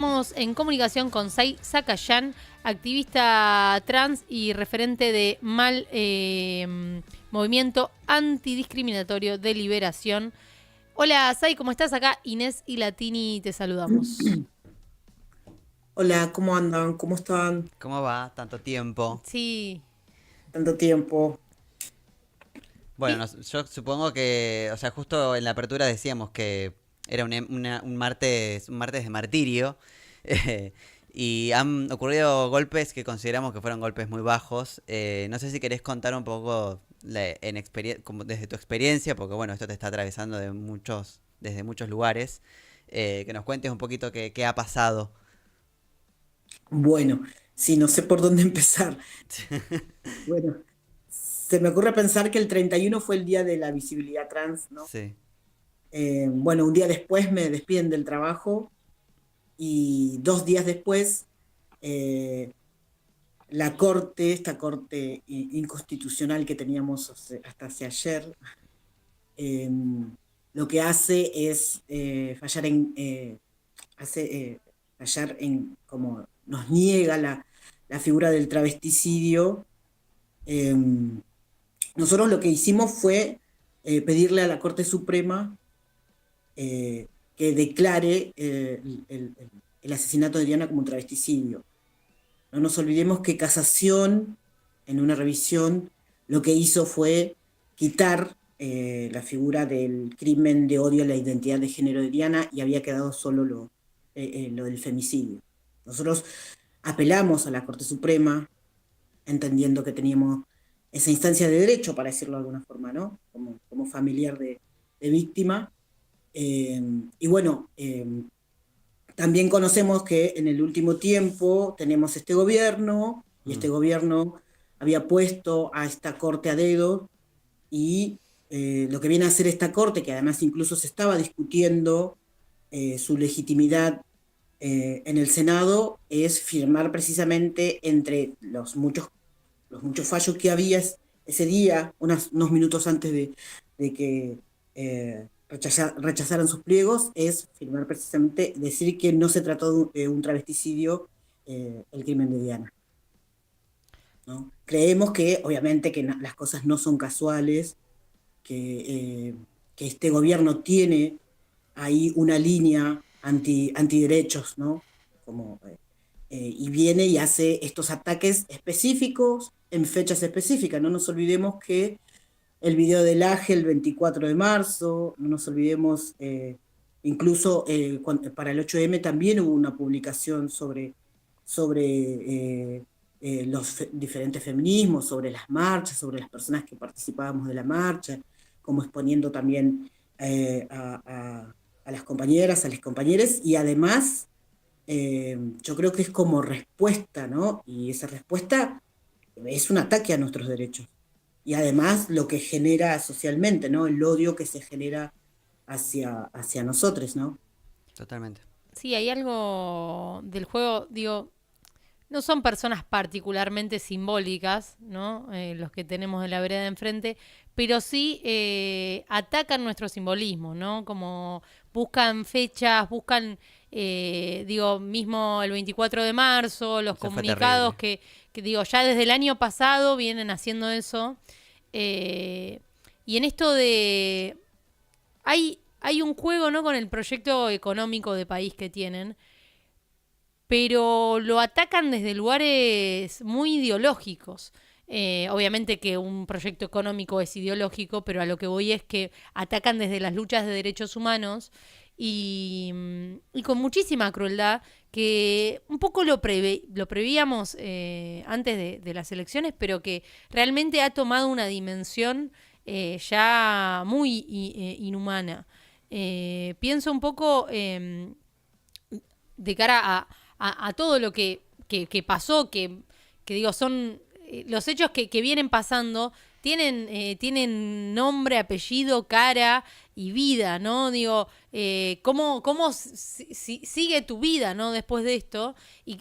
Estamos en comunicación con Sai Sakayan, activista trans y referente de Movimiento Antidiscriminatorio de Liberación. Hola Sai, ¿cómo estás? Acá Inés y Latini te saludamos. Hola, ¿cómo andan? ¿Cómo están? ¿Cómo va? Tanto tiempo. Sí. Tanto tiempo. Bueno, Y, yo supongo que, o sea, justo en la apertura decíamos que era un martes de martirio, eh, y han ocurrido golpes que consideramos que fueron golpes muy bajos. No sé si querés contar un poco como desde tu experiencia, porque bueno, esto te está atravesando desde muchos lugares, que nos cuentes un poquito qué ha pasado. Bueno, sí, no sé por dónde empezar. Bueno, se me ocurre pensar que el 31 fue el día de la visibilidad trans, ¿no? Sí. Bueno, un día después me despiden del trabajo y 2 días después eh, la corte, esta corte inconstitucional que teníamos hasta hace ayer, eh, lo que hace es hace fallar en como nos niega la figura del travesticidio. Eh, Nosotros lo que hicimos fue pedirle a la Corte Suprema que declare el asesinato de Diana como un travesticidio. No nos olvidemos que Casación, en una revisión, lo que hizo fue quitar la figura del crimen de odio a la identidad de género de Diana y había quedado solo lo del femicidio. Nosotros apelamos a la Corte Suprema, entendiendo que teníamos esa instancia de derecho, para decirlo de alguna forma, ¿no? Como familiar de víctima. Eh, y bueno, también conocemos que en el último tiempo tenemos este gobierno, y este Mm. gobierno había puesto a esta corte a dedo, y lo que viene a hacer esta corte, que además incluso se estaba discutiendo su legitimidad en el Senado, es firmar precisamente entre los muchos fallos que había ese día, unos minutos antes de que rechazaran sus pliegos, es firmar precisamente, decir que no se trató de un travesticidio, el crimen de Diana, ¿no? Creemos que, obviamente, que las cosas no son casuales, que, eh, que este gobierno tiene ahí una línea antiderechos, ¿no? Y viene y hace estos ataques específicos en fechas específicas. No nos olvidemos que el video del AGE el 24 de marzo, no nos olvidemos, incluso para el 8M también hubo una publicación sobre los diferentes feminismos, sobre las marchas, sobre las personas que participábamos de la marcha, como exponiendo también a las compañeras, a los compañeros, y además yo creo que es como respuesta, ¿no? Y esa respuesta es un ataque a nuestros derechos. Y además lo que genera socialmente, ¿no? El odio que se genera hacia nosotros, ¿no? Totalmente. sí, hay algo del juego, digo, no son personas particularmente simbólicas, ¿no? Los que tenemos de la vereda de enfrente, pero sí atacan nuestro simbolismo, ¿no? Como buscan fechas, buscan, digo, mismo el 24 de marzo, los Eso fue comunicados terrible. que digo, ya desde el año pasado vienen haciendo eso. Eh, y en esto de... hay un juego, ¿no? Con el proyecto económico de país que tienen, pero lo atacan desde lugares muy ideológicos. Obviamente que un proyecto económico es ideológico, pero a lo que voy es que atacan desde las luchas de derechos humanos y con muchísima crueldad, que un poco lo prevíamos antes de las elecciones, pero que realmente ha tomado una dimensión ya muy inhumana. Pienso un poco de cara a todo lo que pasó, que digo, son los hechos que vienen pasando, tienen nombre, apellido, cara y vida, ¿no? Digo, cómo sigue tu vida, ¿no? Después de esto. Y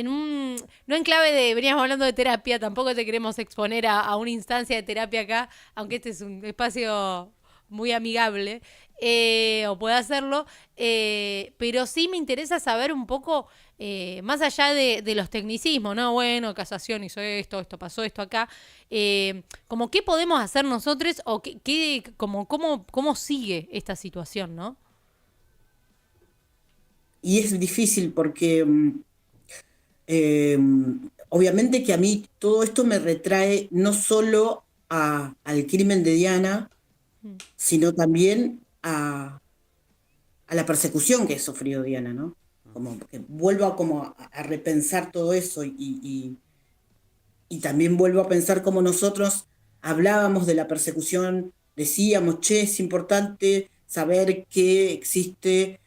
no en clave de, veníamos hablando de terapia, tampoco te queremos exponer a una instancia de terapia acá, aunque este es un espacio muy amigable. o puede hacerlo, pero sí me interesa saber un poco, más allá de los tecnicismos, ¿no? Bueno, casación hizo esto, esto pasó, esto acá, como qué podemos hacer nosotros o como, cómo sigue esta situación, ¿no? Y es difícil porque eh, obviamente que a mí todo esto me retrae no solo al crimen de Diana, Mm. sino también a la persecución que sufrió Diana, ¿no? Como que vuelvo a repensar todo eso y también vuelvo a pensar cómo nosotros hablábamos de la persecución, decíamos, che, es importante saber que existe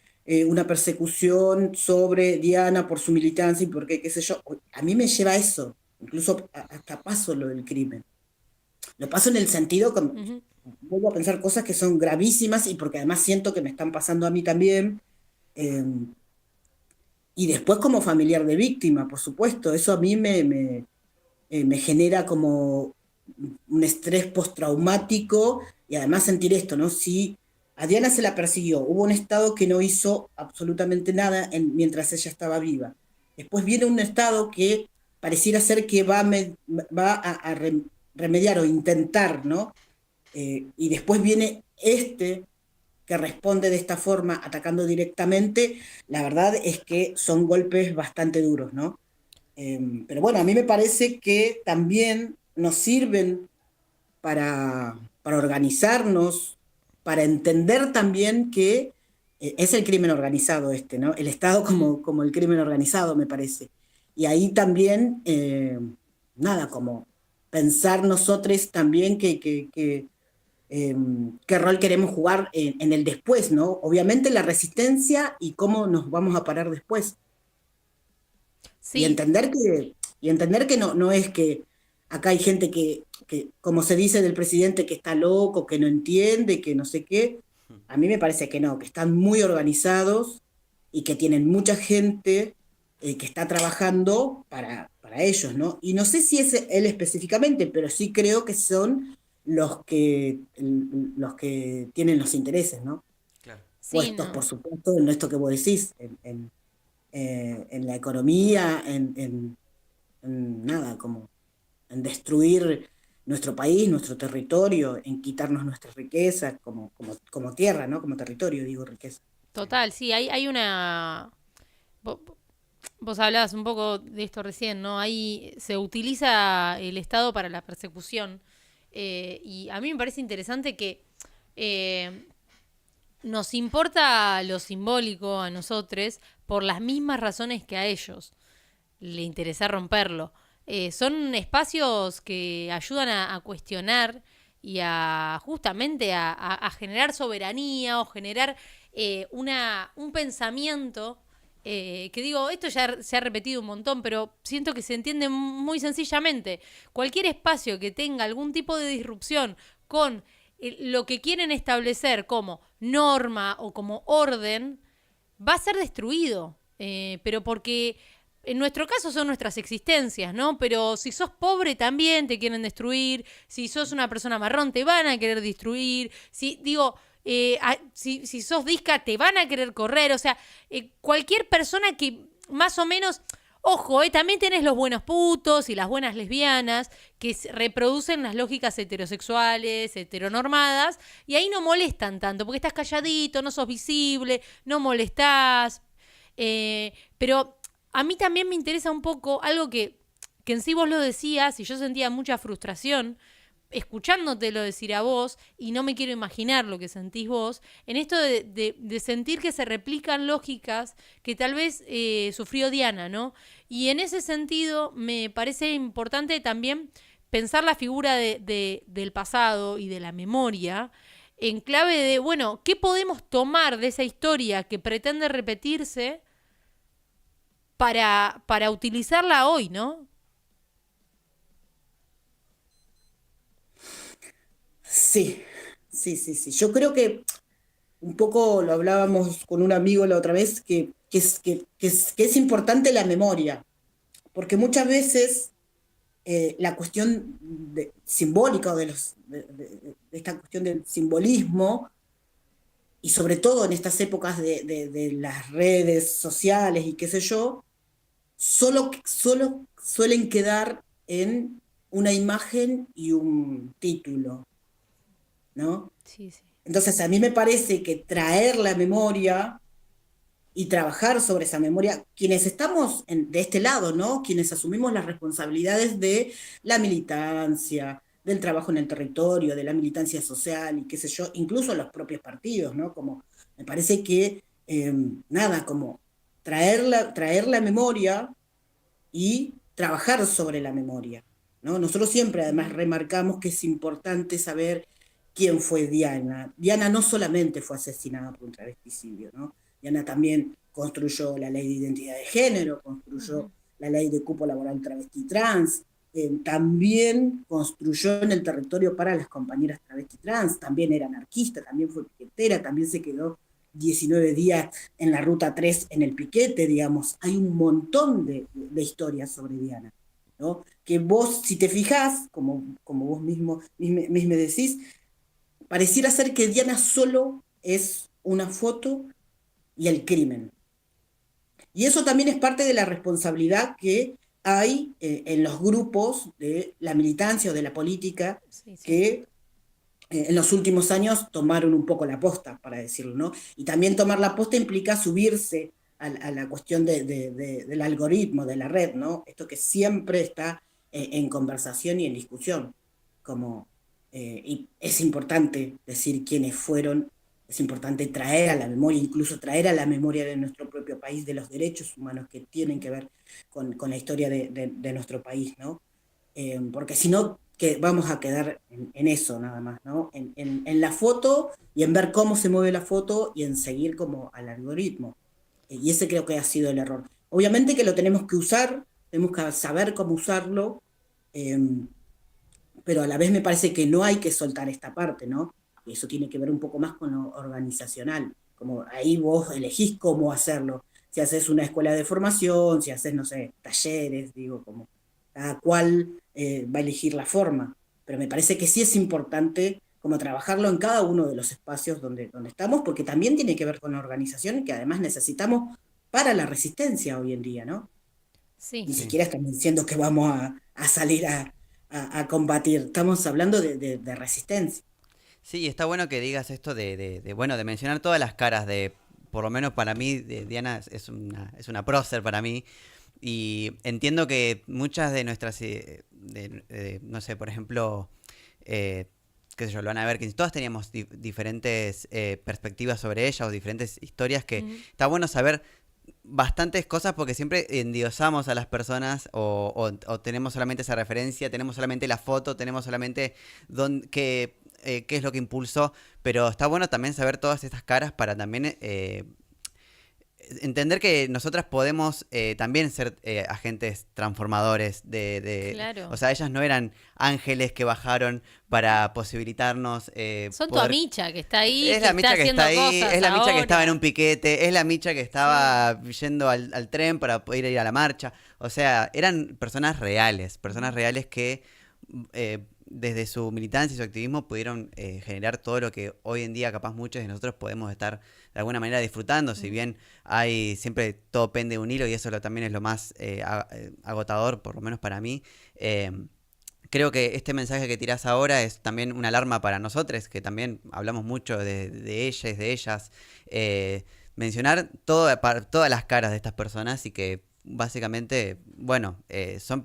una persecución sobre Diana por su militancia y por qué sé yo. A mí me lleva a eso, incluso hasta paso lo del crimen. Lo paso en el sentido que Ujú. vuelvo a pensar cosas que son gravísimas y porque además siento que me están pasando a mí también. eh, y después como familiar de víctima, por supuesto, eso a mí me genera como un estrés postraumático y además sentir esto, ¿no? Si a Diana se la persiguió, hubo un Estado que no hizo absolutamente nada mientras ella estaba viva. Después viene un Estado que pareciera ser que va a remediar o intentar, ¿no? Y después viene este que responde de esta forma, atacando directamente. La verdad es que son golpes bastante duros, ¿no? Pero bueno, a mí me parece que también nos sirven para organizarnos, para entender también que es el crimen organizado este, ¿no? El Estado Mm. como el crimen organizado, me parece. Y ahí también, nada, como pensar nosotros también qué rol queremos jugar en el después, ¿no? Obviamente la resistencia y cómo nos vamos a parar después. Y Sí, entender y entender que no es que acá hay gente como se dice del presidente, que está loco, que no entiende, que no sé qué. A mí me parece que no, que están muy organizados y que tienen mucha gente que está trabajando para ellos, ¿no? Y no sé si es él específicamente, pero sí creo que son los que tienen los intereses, ¿no? Claro. sí, Puestos, por no. supuesto, en esto que vos decís, en la economía, en nada, como en destruir nuestro país, nuestro territorio, en quitarnos nuestras riquezas como tierra, ¿no? Como territorio, digo, riqueza. Sí. Total, sí, hay una... vo- Vos hablabas un poco de esto recién, ¿no? Ahí se utiliza el Estado para la persecución. Y a mí me parece interesante que eh, nos importa lo simbólico a nosotros por las mismas razones que a ellos. Le interesa romperlo. Son espacios que ayudan a cuestionar y a justamente a generar soberanía o generar un pensamiento que digo, esto ya se ha repetido un montón, pero siento que se entiende muy sencillamente. Cualquier espacio que tenga algún tipo de disrupción con lo que quieren establecer como norma o como orden, va a ser destruido. Pero porque en nuestro caso son nuestras existencias, ¿no? Pero si sos pobre también te quieren destruir, si sos una persona marrón te van a querer destruir, si digo, si sos disca te van a querer correr, o sea, cualquier persona que más o menos... Ojo, también tenés los buenos putos y las buenas lesbianas que reproducen las lógicas heterosexuales, heteronormadas, y ahí no molestan tanto, porque estás calladito, no sos visible, no molestás. Pero a mí también me interesa un poco algo que en sí vos lo decías y yo sentía mucha frustración escuchándotelo decir a vos, y no me quiero imaginar lo que sentís vos, en esto de sentir que se replican lógicas que tal vez sufrió Diana, ¿no? Y en ese sentido me parece importante también pensar la figura del pasado y de la memoria en clave de, bueno, ¿qué podemos tomar de esa historia que pretende repetirse para utilizarla hoy, ¿no? Sí, sí. Yo creo que un poco lo hablábamos con un amigo la otra vez, que es importante la memoria, porque muchas veces la cuestión simbólica o de esta cuestión del simbolismo y sobre todo en estas épocas de las redes sociales y qué sé yo, solo suelen quedar en una imagen y un título, ¿no? Sí, sí. Entonces a mí me parece que traer la memoria y trabajar sobre esa memoria, quienes estamos de este lado, ¿no? Quienes asumimos las responsabilidades de la militancia, del trabajo en el territorio, de la militancia social y qué sé yo, incluso los propios partidos, ¿no? Como me parece que, nada, como traer la memoria y trabajar sobre la memoria, ¿no? Nosotros siempre además Ujú. remarcamos que es importante saber quién fue Diana. Diana no solamente fue asesinada por un travesticidio, ¿no? Diana también construyó la ley de identidad de género, construyó Ujú. la ley de cupo laboral travesti trans, también construyó en el territorio para las compañeras travesti trans, también era anarquista, también fue piquetera, también se quedó 19 días en la ruta 3 en el piquete, digamos. Hay un montón de historias sobre Diana, ¿no? Que vos, si te fijás, como vos mismo decís, pareciera ser que Diana solo es una foto y el crimen. Y eso también es parte de la responsabilidad que hay en los grupos de la militancia o de la política Sí, sí. que en los últimos años tomaron un poco la posta, para decirlo, ¿no? Y también tomar la posta implica subirse a la cuestión del algoritmo, de la red, ¿no? Esto que siempre está en conversación y en discusión, como, y es importante decir quiénes fueron, es importante traer a la memoria, incluso traer a la memoria de nuestro propio país, de los derechos humanos que tienen que Ujú. ver con la historia de nuestro país, ¿no? Porque si no, que vamos a quedar en eso nada más, ¿no? En la foto y en ver cómo se mueve la foto y en seguir como al algoritmo. Y ese creo que ha sido el error. Obviamente que lo tenemos que usar, tenemos que saber cómo usarlo, eh, pero a la vez me parece que no hay que soltar esta parte, ¿no? Y eso tiene que ver un poco más con lo organizacional, como ahí vos elegís cómo hacerlo. Si haces una escuela de formación, si haces, no sé, talleres, digo, como cada cual va a elegir la forma. Pero me parece que sí es importante como trabajarlo en cada uno de los espacios donde estamos, porque también tiene que ver con la organización que además necesitamos para la resistencia hoy en día, ¿no? Sí. Ni Sí. siquiera estamos diciendo que vamos a salir a combatir, estamos hablando de resistencia. Sí, está bueno que digas esto bueno, de mencionar todas las caras de, por lo menos para mí, Diana es una prócer para mí. Y entiendo que muchas de nuestras, no sé, por ejemplo, eh, qué sé yo, Luana Berkins, todas teníamos diferentes perspectivas sobre ella o diferentes historias que Ujú. está bueno saber bastantes cosas porque siempre endiosamos a las personas o tenemos solamente esa referencia, tenemos solamente la foto, tenemos solamente qué es lo que impulsó, pero está bueno también saber todas estas caras para también entender que nosotras podemos también ser agentes transformadores o Claro. sea, ellas no eran ángeles que bajaron para posibilitarnos Son tu poder. amicha que está ahí, Es que la está micha que está haciendo ahí, cosas es la micha que estaba en un ahora. piquete, es la micha que Sí. estaba yendo al tren para poder ir a la marcha. O sea, eran personas Ujú. reales que desde su militancia y su activismo pudieron generar todo lo que hoy en día capaz muchos de nosotros podemos estar de alguna manera disfrutando, si Ujú. bien hay siempre todo pende de un hilo y eso también es lo más agotador, por lo menos para mí. Eh, Creo que este mensaje que tirás ahora es también una alarma para nosotros, que también hablamos mucho de ellas, de ellas. Mencionar todas las caras de estas personas y que básicamente, bueno,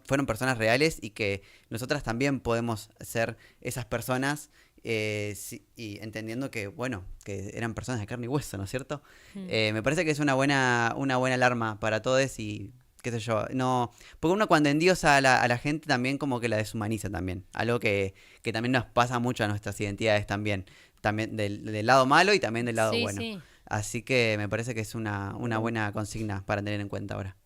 fueron personas reales y que nosotras también podemos ser esas personas y entendiendo que, bueno, que eran personas de carne y hueso, ¿no es cierto? Mm. Me parece que es una buena alarma para todos y qué sé yo, no, porque uno cuando endiosa a la gente también como que la deshumaniza también. Algo que también nos pasa mucho a nuestras identidades también. También del lado malo y también del lado Sí, bueno. sí. Así que me parece que es una Total, buena consigna para tener en cuenta ahora.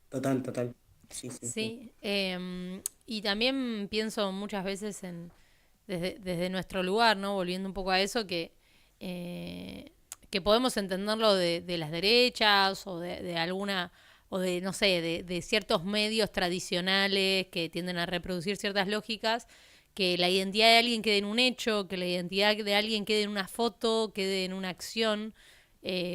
total, total. Sí, sí, sí. Sí. Y también pienso muchas veces desde nuestro lugar, ¿no? Volviendo un poco a eso, eh, que podemos entenderlo de las derechas o de alguna, o de, no sé, de ciertos medios tradicionales que tienden a reproducir ciertas lógicas que la identidad de alguien quede en un hecho, que la identidad de alguien quede en una foto, quede en una acción,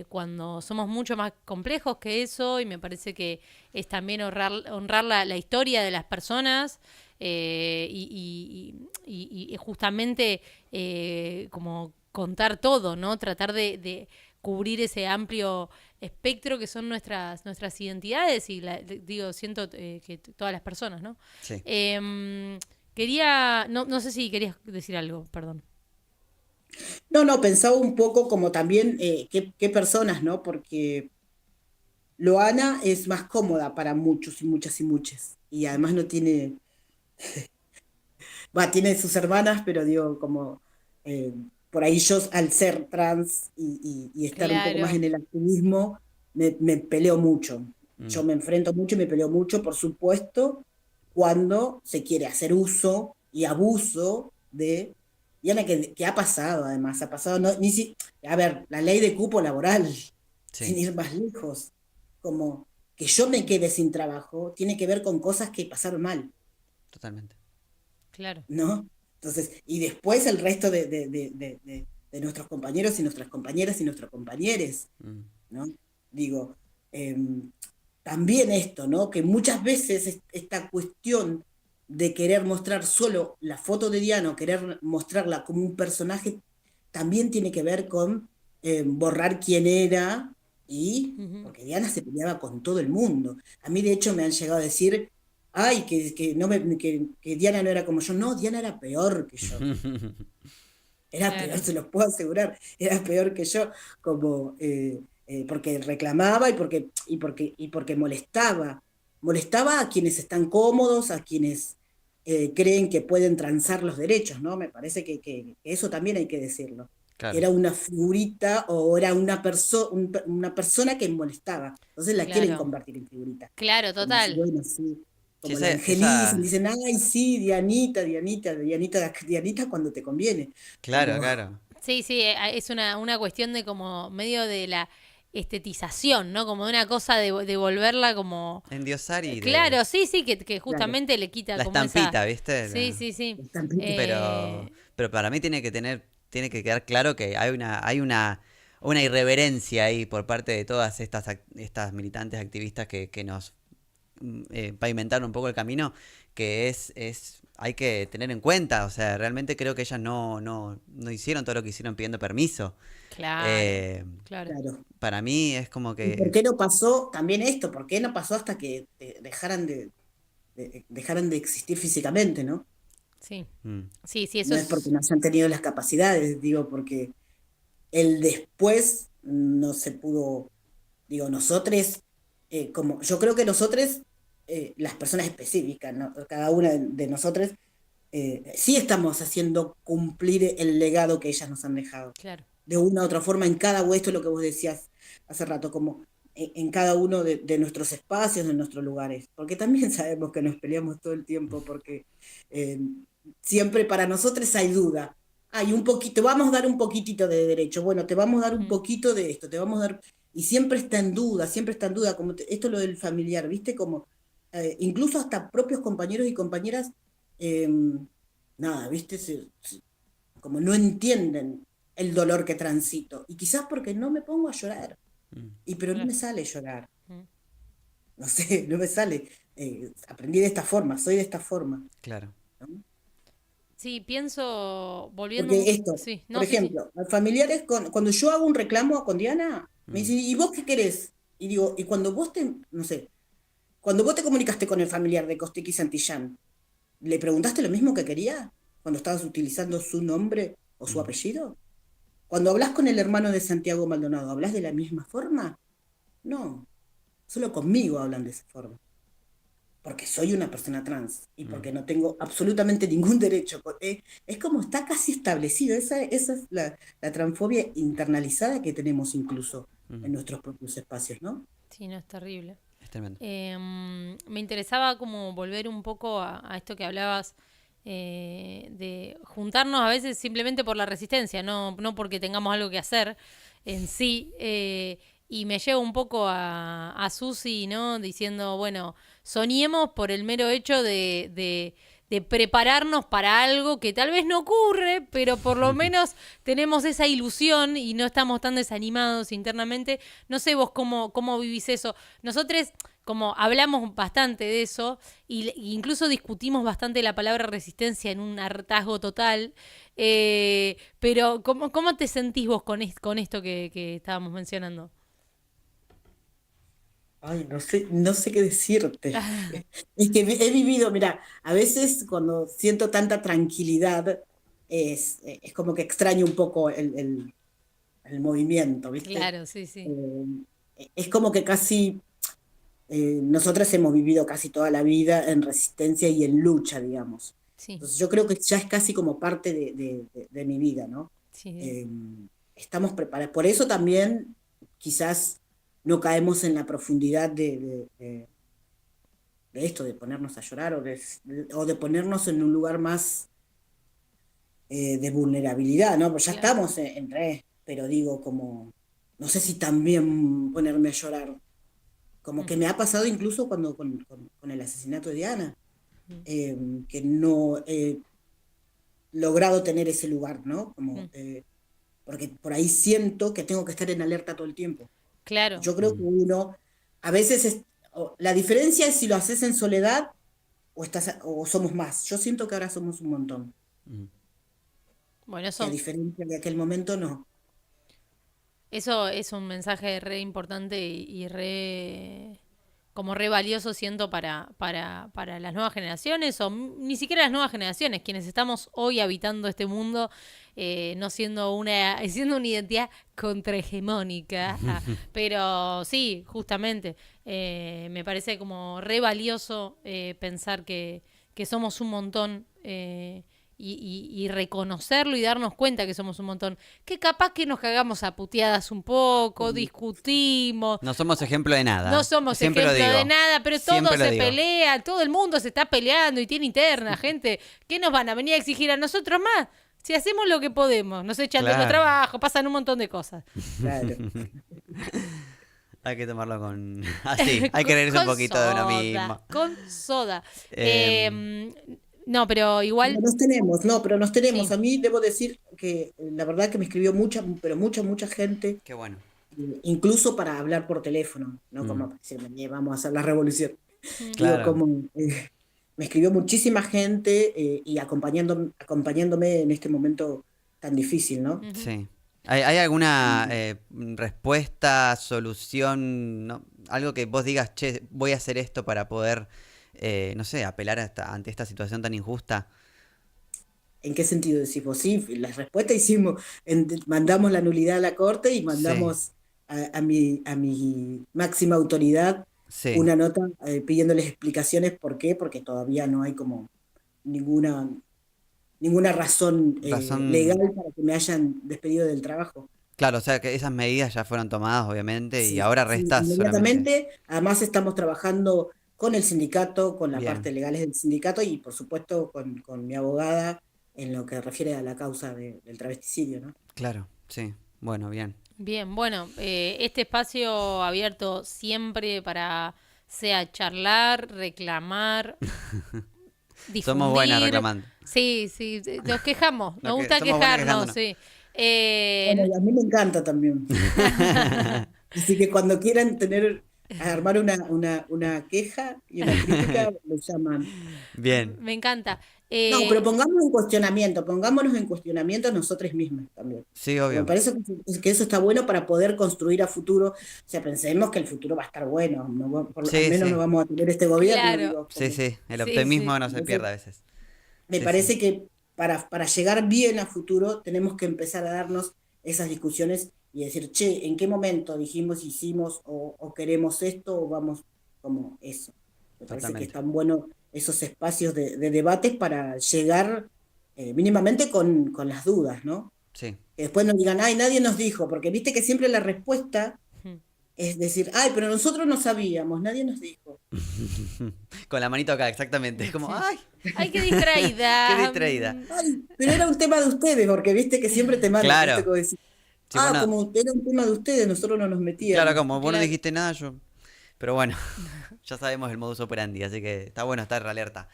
cuando somos mucho más complejos que eso, y me parece que es también honrar la historia de las personas, y justamente como contar todo, ¿no? Tratar de cubrir ese amplio espectro que son nuestras identidades y digo, siento que todas las personas, ¿no? Sí. No sé si querías decir algo, perdón. No, pensaba un poco como también qué personas, ¿no? Porque Loana es más cómoda para muchos y muchas y muchas. Y además no tiene, tiene sus hermanas, pero digo, como eh, por ahí yo al ser trans y estar un poco más Claro. en el activismo, me peleo mucho. Mm, Yo me enfrento mucho y me peleo mucho, por supuesto, cuando se quiere hacer uso y abuso de... Diana, que ha pasado además, ha pasado, no, a ver, la ley de cupo laboral, sin sí, ir más lejos, como que yo me quede sin trabajo, tiene que ver con cosas que pasaron mal. totalmente. Claro. ¿No? Entonces, y después el resto de nuestros compañeros y nuestras compañeras y nuestros compañeros, Mm, ¿no? Digo, eh, también esto, ¿no? Que muchas veces esta cuestión de querer mostrar solo la foto de Diana o querer mostrarla como un personaje, también tiene que ver con borrar quién era y Ujú. porque Diana se peleaba con todo el mundo. A mí de hecho me han llegado a decir, ay, que Diana no era como yo. No, Diana era peor que yo. Era peor, Claro. se los puedo asegurar. Era peor que yo, como porque reclamaba y porque molestaba. Molestaba a quienes están cómodos, a quienes creen que pueden transar los derechos, ¿no? Me parece que eso también hay que decirlo. Que Claro, era una figurita o era una persona que molestaba. Entonces la quieren Claro. convertir en figurita. Claro, Como si, total. bueno, sí, sí, como la angelizan, dicen, ay, sí, Dianita, Dianita, Dianita, Dianita cuando te conviene. claro, Como, claro. Sí, sí, es una cuestión de como medio de la estetización, ¿no? Como de una cosa de volverla como... Endiosar y de Claro, sí, sí, que claro, justamente le quita la como esa... estampita, ¿viste? Sí, sí, sí. estampita. Pero para mí tiene que quedar claro que una irreverencia ahí por parte de todas estas militantes activistas que nos pavimentaron un poco el camino, que hay que tener en cuenta. O sea, realmente creo que ellas no hicieron todo lo que hicieron pidiendo permiso. Claro, Eh, claro. Claro. para mí es como ¿Y por que... qué no pasó también esto? ¿Por qué no pasó hasta que dejaran de existir físicamente, ¿no? Sí, mm, sí, sí, eso No es porque es... no hayan tenido las capacidades, digo, porque el después no se pudo, digo, nosotros, como yo creo que nosotros, las personas específicas, ¿no? Cada una de nosotros, sí estamos haciendo cumplir el legado que ellas nos han dejado. Claro. De una u otra forma, en cada, esto es lo que vos decías hace rato, como en cada uno de nuestros espacios, de nuestros lugares. Porque también sabemos que nos peleamos todo el tiempo, porque eh, siempre para nosotros hay duda. Hay un poquito, vamos a dar un poquitito de derecho, bueno, te vamos a dar un Ujú. poquito de esto, te vamos a dar, y siempre está en duda, como esto lo del familiar, ¿viste? Como incluso hasta propios compañeros y compañeras, eh, nada, ¿viste? Como no entienden el dolor que transito, y quizás porque no me pongo a llorar, mm, pero no Claro. me sale llorar, Mm. no sé, no me sale, aprendí de esta forma, soy de esta forma, claro. ¿no? Sí, pienso, volviendo... Porque esto, Sí, por no, sí, sí. ejemplo, a familiares, cuando yo hago un reclamo con Diana, me Mm, dicen, ¿y vos qué querés? Y digo, y cuando vos no sé, cuando vos te comunicaste con el familiar de Costequi Santillán, ¿le preguntaste lo mismo que quería? Cuando estabas utilizando su nombre o su mm, apellido. Cuando hablas con el hermano de Santiago Maldonado, ¿hablas de la misma forma? No, solo conmigo hablan de esa forma. Porque soy una persona trans y mm, porque no tengo absolutamente ningún derecho. Es como está casi establecido, esa es la transfobia internalizada que tenemos incluso mm. en nuestros propios espacios, ¿no? Sí, no, es terrible. Es tremendo. Me interesaba como volver un poco a esto que hablabas, de juntarnos a veces simplemente por la resistencia, no porque tengamos algo que hacer en sí. Y me llevo un poco a Susi, ¿no? Diciendo, bueno, soñemos por el mero hecho de prepararnos para algo que tal vez no ocurre, pero por lo menos tenemos esa ilusión y no estamos tan desanimados internamente. No sé vos cómo vivís eso. Nosotros como hablamos bastante de eso y incluso discutimos bastante la palabra resistencia en un hartazgo total, pero ¿cómo te sentís vos con esto que estábamos mencionando? Ay, no sé qué decirte. Es que he vivido, mira, a veces cuando siento tanta tranquilidad, es como que extraño un poco el movimiento, ¿viste? Claro, sí, sí, Es como que casi nosotras hemos vivido casi toda la vida en resistencia y en lucha, digamos. sí, Entonces yo creo que ya es casi como parte de mi vida, ¿no? sí, sí. Eh, Estamos preparados. Por eso también quizás no caemos en la profundidad de esto, de ponernos a llorar o de ponernos en un lugar más de vulnerabilidad, ¿no? Pues ya Claro. estamos pero digo, como, no sé si también ponerme a llorar. Como Mm, que me ha pasado incluso cuando con el asesinato de Diana, mm, que no he logrado tener ese lugar, ¿no? mm. Porque por ahí siento que tengo que estar en alerta todo el tiempo. Claro. Yo creo que Mm, uno, a veces, la diferencia es si lo haces en soledad o somos más. Yo siento que ahora somos un montón, mm. Bueno, que a diferencia de aquel momento no. eso es un mensaje re importante y como re valioso siento para las nuevas generaciones o ni siquiera las nuevas generaciones, quienes estamos hoy habitando este mundo, no siendo una identidad contrahegemónica, pero sí, justamente, me parece como re valioso pensar que somos un montón. Y reconocerlo y darnos cuenta que somos un montón. Que capaz que nos cagamos a puteadas un poco, discutimos, No somos ejemplo de no nada. somos Siempre lo ejemplo de digo. nada, pero todo Siempre lo se digo. pelea, todo el mundo se está peleando y tiene interna, gente. ¿Qué nos van a venir a exigir a nosotros más? Si hacemos lo que podemos, nos echan de los Claro. trabajos, pasan un montón de cosas. Claro. Hay que tomarlo con... Así, hay que reírse un Con poquito de uno soda, mismo. con soda. Em, No, pero Pero igual, nos tenemos, no, pero nos tenemos. sí. A mí debo decir que la verdad que me escribió mucha, pero mucha gente, qué bueno. incluso para hablar por teléfono, ¿no? Mm, Como para decirme, vamos a hacer la revolución. Mm, Digo, claro. como me escribió muchísima gente y acompañándome en este momento tan difícil, ¿no? ujú. Sí. ¿Hay alguna respuesta, solución, no? Algo que vos digas, che, voy a hacer esto para poder, no sé, apelar ante esta situación tan injusta? ¿En qué sentido decís vos? Sí, la respuesta hicimos, mandamos la nulidad a la corte y Sí, mandamos a mi máxima autoridad sí. una nota pidiéndoles explicaciones por qué, porque todavía no hay como ninguna, ninguna razón legal Razón. para que me hayan despedido del trabajo. Claro, o sea que esas medidas ya fueron tomadas, obviamente, y Sí, ahora sí, resta solamente. inmediatamente. Además estamos trabajando con el sindicato, con la parte Bien, legales del sindicato y por supuesto con mi abogada en lo que refiere a la causa del travesticidio, ¿no? claro, sí. Bueno, bien. Bien, bueno, este espacio abierto siempre para sea charlar, reclamar, Somos buenas difundir. reclamando. Sí, sí, nos quejamos, nos gusta Somos buenas quejarnos, quejándonos. sí. Bueno, Eh, y a mí me encanta también. Así que cuando quieran armar una queja y una crítica, lo llaman. Bien. Me encanta. No, pero pongámonos en cuestionamiento nosotros mismos también. Sí, Porque me obvio. parece que eso está bueno para poder construir a futuro. O sea, pensemos que el futuro va a estar bueno. Al Sí, menos no sí. vamos a tener este gobierno, Claro, digo. Sí, sí. El sí, sí. optimismo no se Entonces, pierde a veces. me Sí, sí. parece que para llegar bien a futuro tenemos que empezar a darnos esas discusiones y decir, che, ¿en qué momento dijimos, hicimos o queremos esto o vamos como eso? Me parece que Totalmente. están buenos esos espacios de debates para llegar mínimamente con las dudas, ¿no? Sí. Que después no digan, ay, nadie nos dijo, porque viste que siempre la respuesta es decir, ay, pero nosotros no sabíamos, nadie nos dijo. Con la manito acá, exactamente. Es como, Sí. ¡ay! Ay, qué ¡Qué distraída. distraída! Ay, pero era un tema de ustedes, porque viste que siempre te mandan, viste Claro. como decir, Sí, bueno, como era un tema de ustedes, nosotros no nos claro, metíamos. como vos no Claro. dijiste nada, yo. Pero bueno, ya sabemos el modus operandi, así que está bueno estar alerta.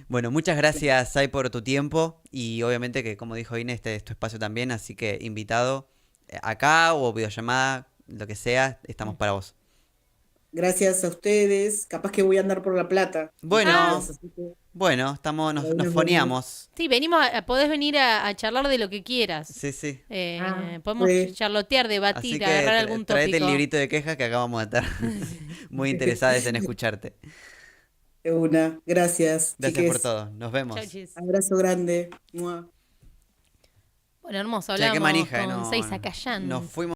Bueno, muchas gracias, Sai, por tu tiempo y obviamente que, como dijo Inés, este es tu espacio también, así que invitado acá o videollamada, lo que sea, estamos para vos. Gracias a ustedes. Capaz que voy a andar por La Plata estos días, Bueno, así que bueno, por ahí nos nos vemos. foneamos. Sí, podés venir a charlar de lo que quieras. Sí, sí. Podemos Pues, charlotear, Así debatir, que agarrar algún traete el tópico. librito de quejas que acá vamos a estar muy interesados en escucharte. de una. Gracias, Gracias por chiques. todo, nos Chau, vemos. chis. Abrazo grande. Mua. Bueno, hermoso, Che, qué hablamos manija, con no, Seiza Cayán. nos fuimos.